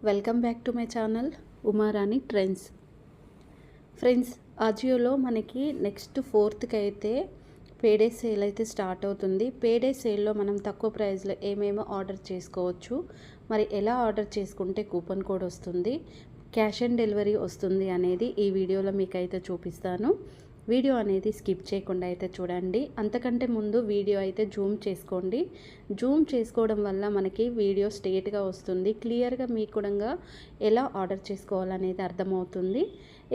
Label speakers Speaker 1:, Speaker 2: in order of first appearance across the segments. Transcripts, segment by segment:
Speaker 1: Welcome back to my channel Umarani trends. Friends, అజియోలో మనకి next 4th అయితే పేడే సేల్ అయితే స్టార్ట్ అవుతుంది. పేడే సేల్లో మనం తక్కువ ప్రైస్లో ఏమేమో ఆర్డర్ చేసుకోవచ్చు. మరి ఎలా ఆర్డర్ చేసుకుంటే కూపన్ కోడ్ వస్తుంది, క్యాష్ ఆన్ డెలివరీ వస్తుంది అనేది ఈ వీడియోలో మీకైతే చూపిస్తాను. వీడియో అనేది స్కిప్ చేయకుండా అయితే చూడండి. అంతకంటే ముందు వీడియో అయితే జూమ్ చేసుకోండి. జూమ్ చేసుకోవడం వల్ల మనకి వీడియో స్ట్రేట్గా వస్తుంది. క్లియర్గా మీకు కూడా ఎలా ఆర్డర్ చేసుకోవాలనేది అర్థమవుతుంది.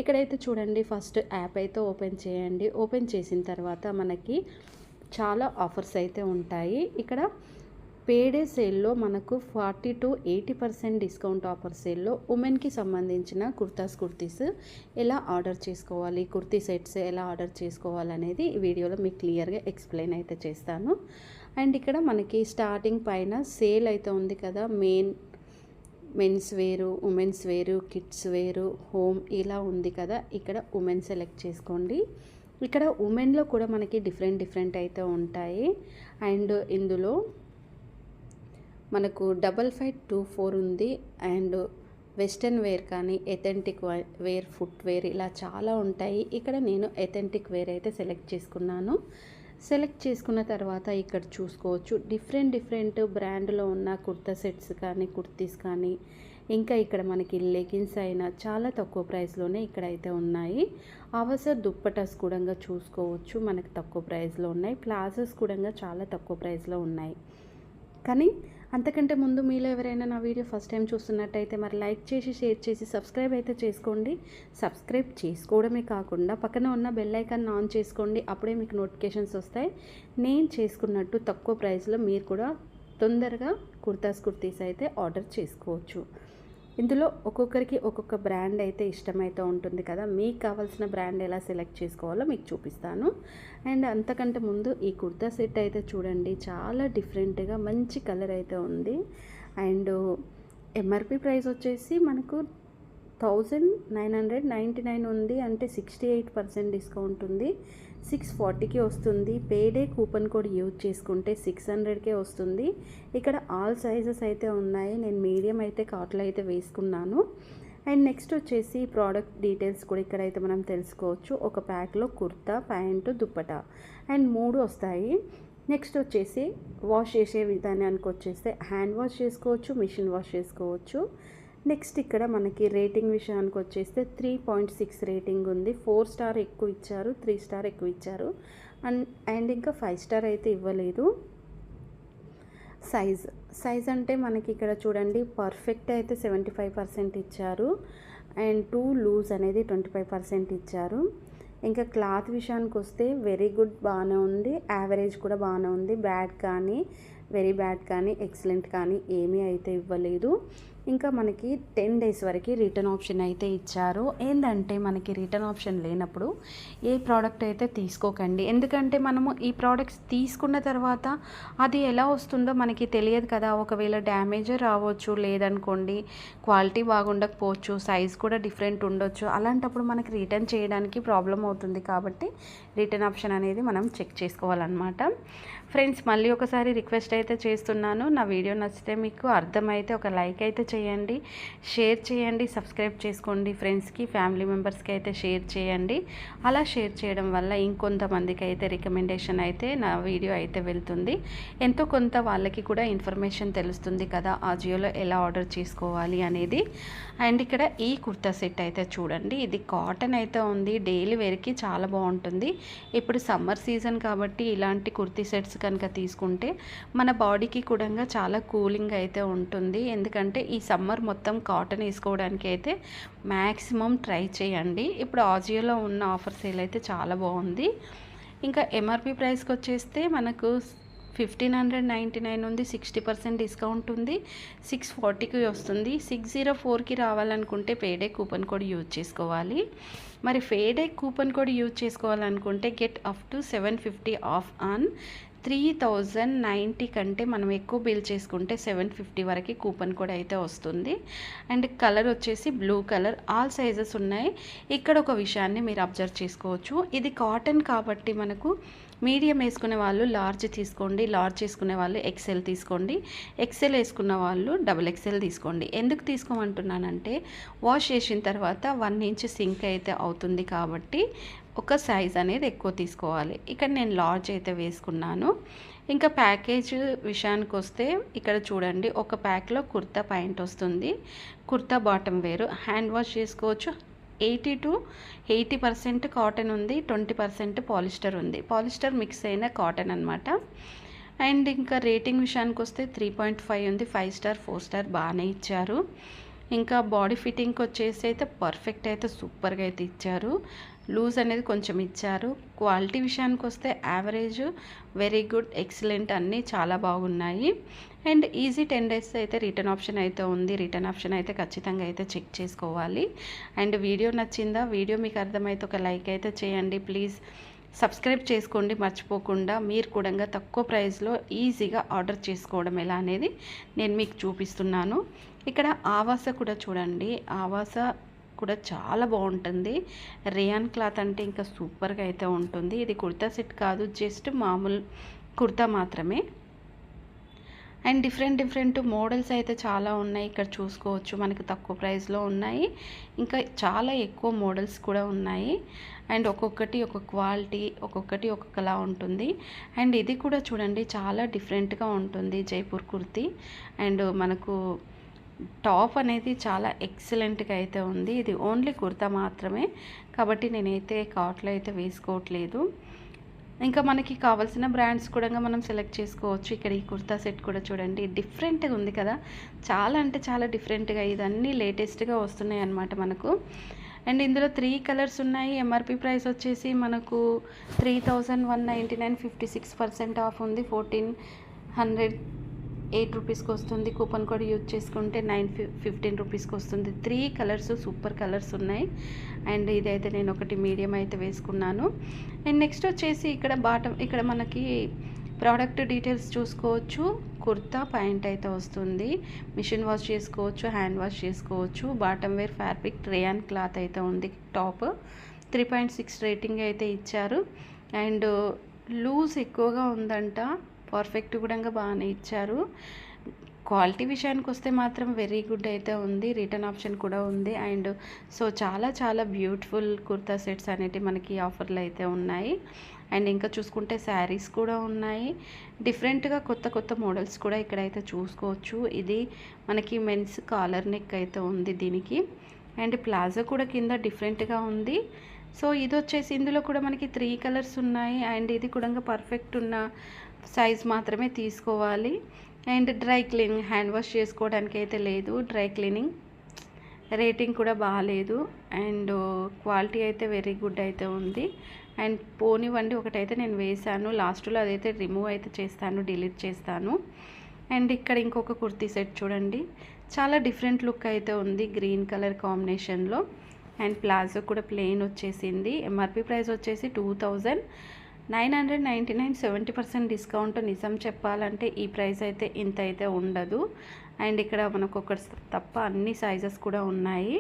Speaker 1: ఇక్కడైతే చూడండి, ఫస్ట్ యాప్ అయితే ఓపెన్ చేయండి. ఓపెన్ చేసిన తర్వాత మనకి చాలా ఆఫర్స్ అయితే ఉంటాయి. ఇక్కడ పేడే సేల్లో మనకు 40 to 80% డిస్కౌంట్ ఆఫర్ సేల్లో ఉమెన్కి సంబంధించిన కుర్తీస్ ఎలా ఆర్డర్ చేసుకోవాలి, కుర్తీ సెట్స్ ఎలా ఆర్డర్ చేసుకోవాలనేది ఈ వీడియోలో మీకు క్లియర్గా ఎక్స్ప్లెయిన్ అయితే చేస్తాను. అండ్ ఇక్కడ మనకి స్టార్టింగ్ పైన సేల్ అయితే ఉంది కదా, మెన్స్ వేరు, ఉమెన్స్ వేరు, కిడ్స్ వేరు, హోమ్ ఇలా ఉంది కదా. ఇక్కడ ఉమెన్ సెలెక్ట్ చేసుకోండి. ఇక్కడ ఉమెన్లో కూడా మనకి డిఫరెంట్ అయితే ఉంటాయి. అండ్ ఇందులో మనకు 5524 ఉంది. అండ్ వెస్ట్రన్ వేర్ కానీ ఎథెంటిక్ వేర్, ఫుట్ వేర్ ఇలా చాలా ఉంటాయి. ఇక్కడ నేను ఎథెంటిక్ వేర్ అయితే సెలెక్ట్ చేసుకున్నాను. సెలెక్ట్ చేసుకున్న తర్వాత ఇక్కడ చూసుకోవచ్చు డిఫరెంట్ బ్రాండ్లో ఉన్న కుర్తా సెట్స్ కానీ, కుర్తీస్ కానీ, ఇంకా ఇక్కడ మనకి లెగిన్స్ అయినా చాలా తక్కువ ప్రైస్లోనే ఇక్కడైతే ఉన్నాయి. అవసర దుప్పటాస్ కూడా చూసుకోవచ్చు, మనకి తక్కువ ప్రైస్లో ఉన్నాయి. ప్లాజోస్ కూడా చాలా తక్కువ ప్రైస్లో ఉన్నాయి. కానీ అంతకంటే ముందు మీలో ఎవరైనా నా వీడియో ఫస్ట్ టైం చూస్తున్నట్టయితే మరి లైక్ చేసి, షేర్ చేసి, సబ్స్క్రైబ్ అయితే చేసుకోండి. సబ్స్క్రైబ్ చేసుకోవడమే కాకుండా పక్కన ఉన్న బెల్ ఐకాన్ ఆన్ చేసుకోండి. అప్పుడే మీకు నోటిఫికేషన్స్ వస్తాయి. నేను చేసుకున్నట్టు తక్కువ ప్రైస్లో మీరు కూడా తొందరగా కుర్తీస్ అయితే ఆర్డర్ చేసుకోవచ్చు. ఇందులో ఒక్కొక్కరికి ఒక్కొక్క బ్రాండ్ అయితే ఇష్టమైతే ఉంటుంది కదా. మీకు కావాల్సిన బ్రాండ్ ఎలా సెలెక్ట్ చేసుకోవాలో మీకు చూపిస్తాను. అండ్ అంతకంటే ముందు ఈ కుర్తా సెట్ అయితే చూడండి, చాలా డిఫరెంట్గా మంచి కలర్ అయితే ఉంది. అండ్ ఎంఆర్పి ప్రైస్ వచ్చేసి మనకు 1999 ఉంది. అంటే 68% డిస్కౌంట్ ఉంది. 640కి వస్తుంది. పేడే కూపన్ కోడ్ యూజ్ చేసుకుంటే 600కే వస్తుంది. ఇక్కడ ఆల్ సైజెస్ అయితే ఉన్నాయి. నేను మీడియం అయితే కార్ట్లో అయితే వేసుకున్నాను. అండ్ నెక్స్ట్ వచ్చేసి ప్రోడక్ట్ డీటెయిల్స్ కూడా ఇక్కడైతే మనం తెలుసుకోవచ్చు. ఒక ప్యాక్లో కుర్తా, ప్యాంటు, దుప్పటా అండ్ 3 వస్తాయి. నెక్స్ట్ వచ్చేసి వాష్ చేసే విధానానికి వచ్చేస్తే హ్యాండ్ వాష్ చేసుకోవచ్చు, మిషన్ వాష్ చేసుకోవచ్చు. నెక్స్ట్ ఇక్కడ మనకి రేటింగ్ విషయానికి వచ్చేస్తే 3.6 రేటింగ్ ఉంది. 4 స్టార్ ఎక్కువ ఇచ్చారు, 3 స్టార్ ఎక్కువ ఇచ్చారు. అండ్ ఇంకా 5 స్టార్ అయితే ఇవ్వలేదు. సైజ్ అంటే మనకి ఇక్కడ చూడండి, పర్ఫెక్ట్ అయితే 75% ఇచ్చారు. అండ్ 2 లూజ్ అనేది 25% ఇచ్చారు. ఇంకా క్లాత్ విషయానికి వస్తే వెరీ గుడ్ బాగానే ఉంది, యావరేజ్ కూడా బాగానే ఉంది. బ్యాడ్ కానీ, వెరీ బ్యాడ్ కానీ, ఎక్సలెంట్ కానీ ఏమీ అయితే ఇవ్వలేదు. ఇంకా మనకి 10 days వరకు రిటర్న్ ఆప్షన్ అయితే ఇచ్చారు. ఏంటంటే మనకి రిటర్న్ ఆప్షన్ లేనప్పుడు ఏ ప్రోడక్ట్ అయితే తీసుకోకండి. ఎందుకంటే మనము ఈ ప్రోడక్ట్స్ తీసుకున్న తర్వాత అది ఎలా వస్తుందో మనకి తెలియదు కదా. ఒకవేళ డ్యామేజ్ రావచ్చు, లేదనుకోండి క్వాలిటీ బాగుండకపోవచ్చు, సైజ్ కూడా డిఫరెంట్ ఉండొచ్చు. అలాంటప్పుడు మనకి రిటర్న్ చేయడానికి ప్రాబ్లం అవుతుంది. కాబట్టి రిటర్న్ ఆప్షన్ అనేది మనం చెక్ చేసుకోవాలన్నమాట. ఫ్రెండ్స్, మళ్ళీ ఒకసారి రిక్వెస్ట్ అయితే చేస్తున్నాను. నా వీడియో నచ్చితే మీకు అర్థమైతే ఒక లైక్ అయితే చేయండి, షేర్ చేయండి, సబ్స్క్రైబ్ చేసుకోండి. ఫ్రెండ్స్కి, ఫ్యామిలీ మెంబర్స్కి అయితే షేర్ చేయండి. అలా షేర్ చేయడం వల్ల ఇంకొంతమందికి అయితే రికమెండేషన్ అయితే నా వీడియో అయితే వెళ్తుంది. ఎంతో కొంత వాళ్ళకి కూడా ఇన్ఫర్మేషన్ తెలుస్తుంది కదా, అజియోలో ఎలా ఆర్డర్ చేసుకోవాలి అనేది. అండ్ ఇక్కడ ఈ కుర్తా సెట్ అయితే చూడండి, ఇది కాటన్ అయితే ఉంది. డైలీ వేర్కి చాలా బాగుంటుంది. ఇప్పుడు సమ్మర్ సీజన్ కాబట్టి ఇలాంటి కుర్తీ సెట్స్ కనుక తీసుకుంటే మన బాడీకి కూడా చాలా కూలింగ్ అయితే ఉంటుంది. ఎందుకంటే ఈ సమ్మర్ మొత్తం కాటన్ వేసుకోవడానికి అయితే మ్యాక్సిమం ట్రై చేయండి. ఇప్పుడు ఆజియోలో ఉన్న ఆఫర్ సేల్ అయితే చాలా బాగుంది. ఇంకా ఎంఆర్పి ప్రైస్కి వచ్చేస్తే మనకు 1599 ఉంది. 60% డిస్కౌంట్ ఉంది. 640కి వస్తుంది. 604కి రావాలనుకుంటే పేడే కూపన్ కోడ్ యూజ్ చేసుకోవాలి. మరి పేడే కూపన్ కోడ్ యూజ్ చేసుకోవాలనుకుంటే get up to 750 of on 3090 కంటే మనం ఎక్కువ బిల్ చేసుకుంటే 750 వరకు కూపన్ కోడ్ అయితే వస్తుంది. అండ్ కలర్ వచ్చేసి బ్లూ కలర్, ఆల్ సైజెస్ ఉన్నాయి. ఇక్కడ ఒక విషయాన్ని మీరు అబ్జర్వ్ చేసుకోవచ్చు, ఇది కాటన్ కాబట్టి మనకు మీడియం వేసుకునే వాళ్ళు లార్జ్ తీసుకోండి, లార్జ్ వేసుకునే వాళ్ళు ఎక్సెల్ తీసుకోండి, ఎక్సెల్ వేసుకున్న వాళ్ళు డబుల్ ఎక్సెల్ తీసుకోండి. ఎందుకు తీసుకోమంటున్నానంటే వాష్ చేసిన తర్వాత 1 ఇంచ్ సింక్ అయితే అవుతుంది కాబట్టి ఒక సైజ్ అనేది ఎక్కువ తీసుకోవాలి. ఇక్కడ నేను లార్జ్ అయితే వేసుకున్నాను. ఇంకా ప్యాకేజ్ విషయానికి వస్తే ఇక్కడ చూడండి, ఒక ప్యాక్లో కుర్తా ప్యాంట్ వస్తుంది, కుర్తా బాటమ్ వేరు, హ్యాండ్ వాష్ చేసుకోవచ్చు. 80 to 80% కాటన్ ఉంది, 20% పాలిస్టర్ ఉంది. పాలిస్టర్ మిక్స్ అయిన కాటన్ అనమాట. అండ్ ఇంకా రేటింగ్ విషయానికి వస్తే 3.5 ఉంది, 5 స్టార్ 4 స్టార్ బాగానే ఇచ్చారు. ఇంకా బాడీ ఫిట్టింగ్కి వచ్చేసి అయితే పర్ఫెక్ట్ అయితే సూపర్గా అయితే ఇచ్చారు. లూజ్ అనేది కొంచెం ఇచ్చారు. క్వాలిటీ విషయానికి వస్తే యావరేజ్, వెరీ గుడ్, ఎక్సలెంట్ అన్నీ చాలా బాగున్నాయి. అండ్ ఈజీ 10 days అయితే రిటర్న్ ఆప్షన్ అయితే ఉంది. రిటర్న్ ఆప్షన్ అయితే ఖచ్చితంగా అయితే చెక్ చేసుకోవాలి. అండ్ వీడియో నచ్చిందా? వీడియో మీకు అర్థమైతే ఒక లైక్ అయితే చేయండి ప్లీజ్. సబ్స్క్రైబ్ చేసుకోండి మర్చిపోకుండా. మీరు కూడా తక్కువ ప్రైస్లో ఈజీగా ఆర్డర్ చేసుకోవడం ఎలా అనేది నేను మీకు చూపిస్తున్నాను. ఇక్కడ ఆవాస కూడా చూడండి, ఆవాస కూడా చాలా బాగుంటుంది. రేయాన్ క్లాత్ అంటే ఇంకా సూపర్గా అయితే ఉంటుంది. ఇది కుర్తా సెట్ కాదు, జస్ట్ మామూలు కుర్తా మాత్రమే. అండ్ డిఫరెంట్ మోడల్స్ అయితే చాలా ఉన్నాయి, ఇక్కడ చూసుకోవచ్చు. మనకు తక్కువ ప్రైస్లో ఉన్నాయి, ఇంకా చాలా ఎక్కువ మోడల్స్ కూడా ఉన్నాయి. అండ్ ఒక్కొక్కటి ఒక్కొక్క క్వాలిటీ, ఒక్కొక్కటి ఒక్కొక్కలా ఉంటుంది. అండ్ ఇది కూడా చూడండి, చాలా డిఫరెంట్గా ఉంటుంది జైపూర్ కుర్తీ. అండ్ మనకు టాప్ అనేది చాలా ఎక్సలెంట్గా అయితే ఉంది. ఇది ఓన్లీ కుర్తా మాత్రమే కాబట్టి నేనైతే కార్ట్లో అయితే వేసుకోవట్లేదు. ఇంకా మనకి కావాల్సిన బ్రాండ్స్ కూడా మనం సెలెక్ట్ చేసుకోవచ్చు. ఇక్కడ ఈ కుర్తా సెట్ కూడా చూడండి, డిఫరెంట్గా ఉంది కదా, చాలా అంటే చాలా డిఫరెంట్గా. ఇదన్నీ లేటెస్ట్గా వస్తున్నాయి అన్నమాట మనకు. అండ్ ఇందులో 3 కలర్స్ ఉన్నాయి. ఎంఆర్పి ప్రైస్ వచ్చేసి మనకు 3199, 56% ఆఫ్ ఉంది. 1408 రూపీస్కి వస్తుంది. కూపన్ కోడ్ యూజ్ చేసుకుంటే 915 రూపీస్కి వస్తుంది. 3 కలర్స్ సూపర్ కలర్స్ ఉన్నాయి. అండ్ ఇదైతే నేను ఒకటి మీడియం అయితే వేసుకున్నాను. అండ్ నెక్స్ట్ వచ్చేసి ఇక్కడ బాటమ్, ఇక్కడ మనకి ప్రోడక్ట్ డీటెయిల్స్ చూసుకోవచ్చు. కుర్తా ప్యాంట్ అయితే వస్తుంది, మిషన్ వాష్ చేసుకోవచ్చు, హ్యాండ్ వాష్ చేసుకోవచ్చు. Bottom wear fabric rayon cloth అయితే ఉంది. టాప్ 3.6 రేటింగ్ అయితే ఇచ్చారు. అండ్ లూజ్ ఎక్కువగా ఉందంట, పర్ఫెక్ట్ కూడా బాగానే ఇచ్చారు. క్వాలిటీ విషయానికి వస్తే మాత్రం వెరీ గుడ్ అయితే ఉంది. రిటర్న్ ఆప్షన్ కూడా ఉంది. అండ్ సో చాలా బ్యూటిఫుల్ కుర్తా సెట్స్ అనేటివి మనకి ఆఫర్లు అయితే ఉన్నాయి. అండ్ ఇంకా చూసుకుంటే శారీస్ కూడా ఉన్నాయి. డిఫరెంట్గా కొత్త మోడల్స్ కూడా ఇక్కడైతే చూసుకోవచ్చు. ఇది మనకి మెన్స్ కాలర్ నెక్ అయితే ఉంది దీనికి. అండ్ ప్లాజో కూడా కింద డిఫరెంట్గా ఉంది. సో ఇది వచ్చేసి ఇందులో కూడా మనకి 3 కలర్స్ ఉన్నాయి. అండ్ ఇది కూడా పర్ఫెక్ట్ ఉన్న సైజ్ మాత్రమే తీసుకోవాలి. And dry cleaning, hand wash చేసుకోవడానికి అయితే లేదు. డ్రై క్లీనింగ్ రేటింగ్ కూడా బాగాలేదు. అండ్ క్వాలిటీ అయితే వెరీ గుడ్ అయితే ఉంది. అండ్ పోనివ్వండి, ఒకటైతే నేను వేసాను, లాస్ట్లో అదైతే రిమూవ్ అయితే చేస్తాను, డిలీట్ చేస్తాను. అండ్ ఇక్కడ ఇంకొక కుర్తీ సెట్ చూడండి, చాలా డిఫరెంట్ లుక్ అయితే ఉంది, గ్రీన్ కలర్ కాంబినేషన్లో. అండ్ ప్లాజో కూడా ప్లెయిన్ వచ్చేసింది. ఎంఆర్పి ప్రైస్ వచ్చేసి 2999, 70% డిస్కౌంట్. నిజం చెప్పాలంటే ఈ ప్రైస్ అయితే ఇంత అయితే ఉండదు. అండ్ ఇక్కడ మనకు ఒకటి తప్ప అన్ని సైజెస్ కూడా ఉన్నాయి.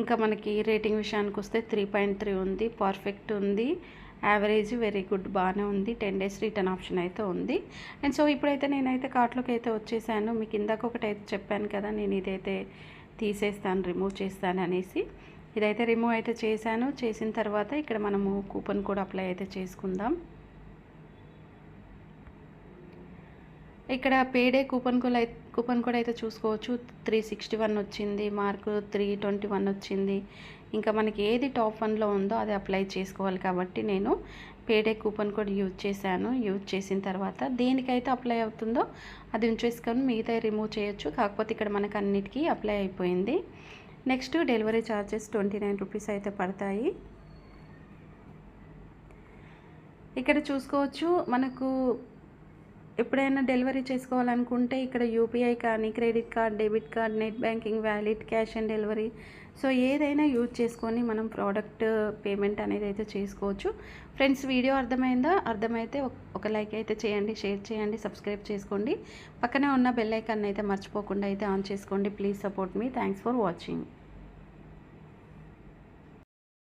Speaker 1: ఇంకా మనకి రేటింగ్ విషయానికి వస్తే 3.3 ఉంది, పర్ఫెక్ట్ ఉంది, యావరేజ్, వెరీ గుడ్, బాగానే ఉంది. 10 days రిటర్న్ ఆప్షన్ అయితే ఉంది. అండ్ సో ఇప్పుడైతే నేనైతే కార్ట్లోకి అయితే వచ్చేసాను. మీకు ఇందాక ఒకటైతే చెప్పాను కదా, నేను ఇదైతే తీసేస్తాను, రిమూవ్ చేస్తాను అనేసి. ఇదైతే రిమూవ్ అయితే చేశాను. చేసిన తర్వాత ఇక్కడ మనము కూపన్ కోడ్ అప్లై అయితే చేసుకుందాం. ఇక్కడ పేడే కూపన్ కోడ్ అయితే చూసుకోవచ్చు. 361 వచ్చింది, మార్కు 321 వచ్చింది. ఇంకా మనకి ఏది టాప్ 1లో ఉందో అది అప్లై చేసుకోవాలి కాబట్టి నేను పేడే కూపన్ కోడ్ యూజ్ చేశాను. యూజ్ చేసిన తర్వాత దేనికైతే అప్లై అవుతుందో అది ఉంచేసుకొని మిగతా రిమూవ్ చేయొచ్చు. కాకపోతే ఇక్కడ మనకు అన్నిటికీ అప్లై అయిపోయింది. నెక్స్ట్ డెలివరీ ఛార్జెస్ 29 రూపీస్ అయితే పడతాయి. ఇక్కడ చూసుకోవచ్చు, మనకు ఎప్పుడైనా డెలివరీ చేసుకోవాలనుకుంటే ఇక్కడ యూపీఐ కానీ, credit card, debit card, net banking, valid, cash on delivery, so ఏదైనా యూజ్ చేసుకొని మనం ప్రోడక్ట్ పేమెంట్ అనేది అయితే చేసుకోవచ్చు. ఫ్రెండ్స్, వీడియో అర్థమైందా? అర్థమైతే ఒక లైక్ అయితే చేయండి, షేర్ చేయండి, సబ్స్క్రైబ్ చేసుకోండి. పక్కనే ఉన్న బెల్ ఐకాన్ అయితే మర్చిపోకుండా అయితే ఆన్ చేసుకోండి. Please support me. Thanks for watching.